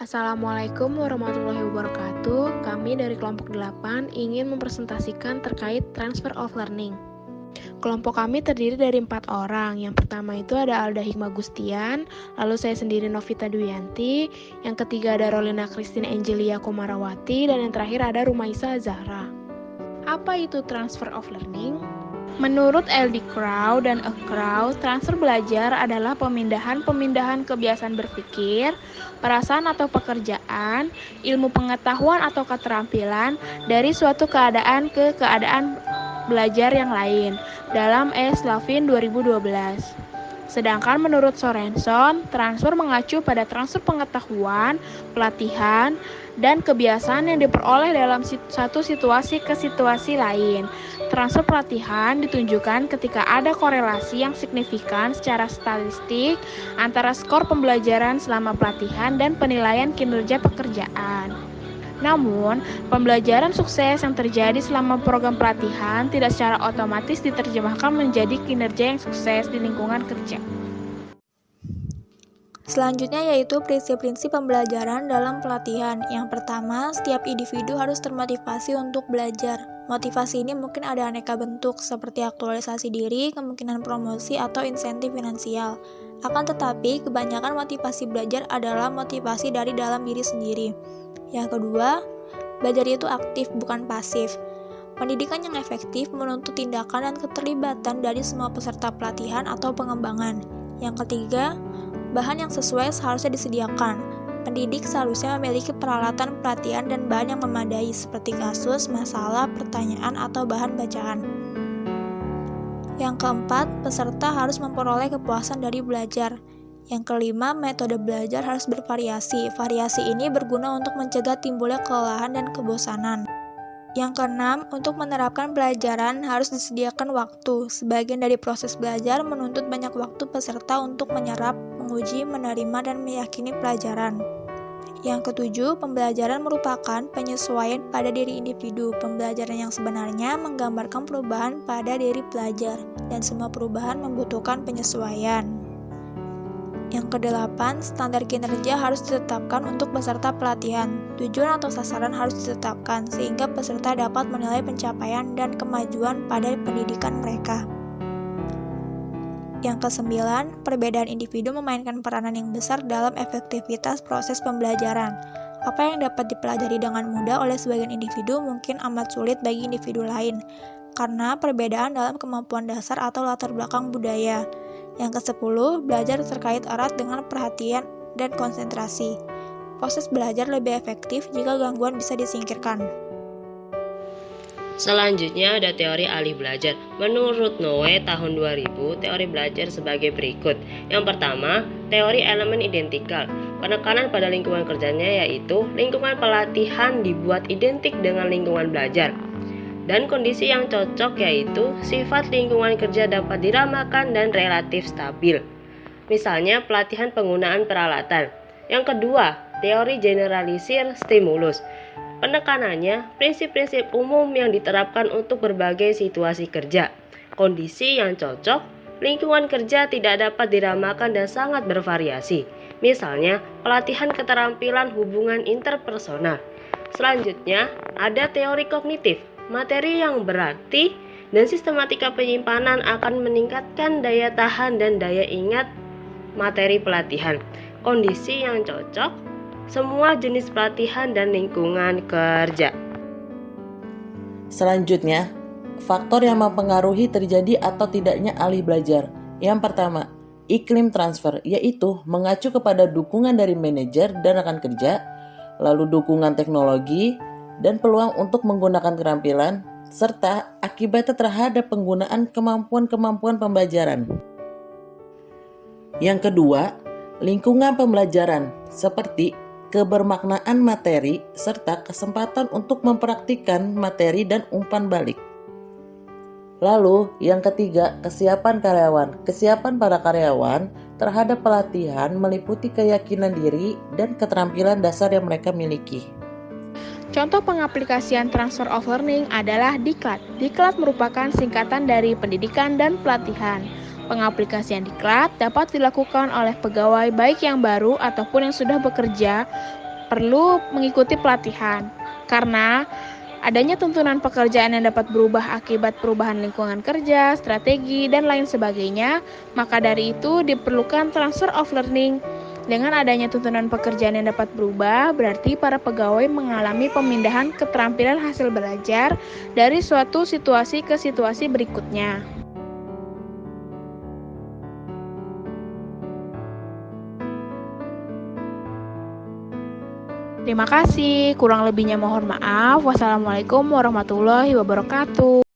Assalamualaikum warahmatullahi wabarakatuh. Kami dari kelompok 8 ingin mempresentasikan terkait transfer of learning. Kelompok kami terdiri dari 4 orang. Yang pertama itu ada Alda Hikmah Gustian, lalu saya sendiri Novita Duyanti, yang ketiga ada Rolina Christine Angelia Komarawati, dan yang terakhir ada Rumaisa Zahra. Apa itu transfer of learning? Menurut L.D. Crow dan A. Crow, transfer belajar adalah pemindahan kebiasaan berpikir, perasaan atau pekerjaan, ilmu pengetahuan atau keterampilan dari suatu keadaan ke keadaan belajar yang lain, dalam E. Slavin 2012. Sedangkan menurut Sorenson, transfer mengacu pada transfer pengetahuan, pelatihan, dan kebiasaan yang diperoleh dalam satu situasi ke situasi lain. Transfer pelatihan ditunjukkan ketika ada korelasi yang signifikan secara statistik antara skor pembelajaran selama pelatihan dan penilaian kinerja pekerjaan. Namun, pembelajaran sukses yang terjadi selama program pelatihan tidak secara otomatis diterjemahkan menjadi kinerja yang sukses di lingkungan kerja. Selanjutnya yaitu prinsip-prinsip pembelajaran dalam pelatihan. Yang pertama, setiap individu harus termotivasi untuk belajar. Motivasi ini mungkin ada aneka bentuk, seperti aktualisasi diri, kemungkinan promosi, atau insentif finansial. Akan tetapi, kebanyakan motivasi belajar adalah motivasi dari dalam diri sendiri. Yang kedua, belajar itu aktif, bukan pasif. Pendidikan yang efektif menuntut tindakan dan keterlibatan dari semua peserta pelatihan atau pengembangan. Yang ketiga, bahan yang sesuai seharusnya disediakan. Pendidik seharusnya memiliki peralatan pelatihan dan bahan yang memadai seperti kasus, masalah, pertanyaan, atau bahan bacaan. Yang keempat, peserta harus memperoleh kepuasan dari belajar. Yang kelima, metode belajar harus bervariasi. Variasi ini berguna untuk mencegah timbulnya kelelahan dan kebosanan. Yang keenam, untuk menerapkan pelajaran harus disediakan waktu. Sebagian dari proses belajar menuntut banyak waktu peserta untuk menyerap, menguji, menerima, dan meyakini pelajaran. Yang ketujuh, pembelajaran merupakan penyesuaian pada diri individu. Pembelajaran yang sebenarnya menggambarkan perubahan pada diri pelajar, dan semua perubahan membutuhkan penyesuaian. Yang kedelapan, standar kinerja harus ditetapkan untuk peserta pelatihan. Tujuan atau sasaran harus ditetapkan, sehingga peserta dapat menilai pencapaian dan kemajuan pada pendidikan mereka. Yang kesembilan, perbedaan individu memainkan peranan yang besar dalam efektivitas proses pembelajaran. Apa yang dapat dipelajari dengan mudah oleh sebagian individu mungkin amat sulit bagi individu lain, karena perbedaan dalam kemampuan dasar atau latar belakang budaya. Yang ke-10, belajar terkait erat dengan perhatian dan konsentrasi. Proses belajar lebih efektif jika gangguan bisa disingkirkan. Selanjutnya ada teori alih belajar. Menurut Noe tahun 2000, teori belajar sebagai berikut. Yang pertama, teori elemen identikal. Penekanan pada lingkungan kerjanya yaitu lingkungan pelatihan dibuat identik dengan lingkungan belajar. Dan kondisi yang cocok yaitu sifat lingkungan kerja dapat diramakan dan relatif stabil. Misalnya pelatihan penggunaan peralatan. Yang kedua, teori generalisir stimulus. Penekanannya prinsip-prinsip umum yang diterapkan untuk berbagai situasi kerja. Kondisi yang cocok, lingkungan kerja tidak dapat diramakan dan sangat bervariasi. Misalnya pelatihan keterampilan hubungan interpersonal. Selanjutnya, ada teori kognitif. Materi yang berarti dan sistematika penyimpanan akan meningkatkan daya tahan dan daya ingat materi pelatihan. Kondisi yang cocok, semua jenis pelatihan dan lingkungan kerja. Selanjutnya, faktor yang mempengaruhi terjadi atau tidaknya alih belajar. Yang pertama, iklim transfer, yaitu mengacu kepada dukungan dari manajer dan rekan kerja, lalu dukungan teknologi, dan peluang untuk menggunakan keterampilan, serta akibatnya terhadap penggunaan kemampuan-kemampuan pembelajaran. Yang kedua, lingkungan pembelajaran, seperti kebermaknaan materi, serta kesempatan untuk mempraktikkan materi dan umpan balik. Lalu, yang ketiga, kesiapan karyawan. Kesiapan para karyawan terhadap pelatihan meliputi keyakinan diri dan keterampilan dasar yang mereka miliki. Contoh pengaplikasian transfer of learning adalah Diklat. Diklat merupakan singkatan dari pendidikan dan pelatihan. Pengaplikasian Diklat dapat dilakukan oleh pegawai baik yang baru ataupun yang sudah bekerja perlu mengikuti pelatihan. Karena adanya tuntunan pekerjaan yang dapat berubah akibat perubahan lingkungan kerja, strategi, dan lain sebagainya, maka dari itu diperlukan transfer of learning. Dengan adanya tuntunan pekerjaan yang dapat berubah, berarti para pegawai mengalami pemindahan keterampilan hasil belajar dari suatu situasi ke situasi berikutnya. Terima kasih, kurang lebihnya mohon maaf. Wassalamualaikum warahmatullahi wabarakatuh.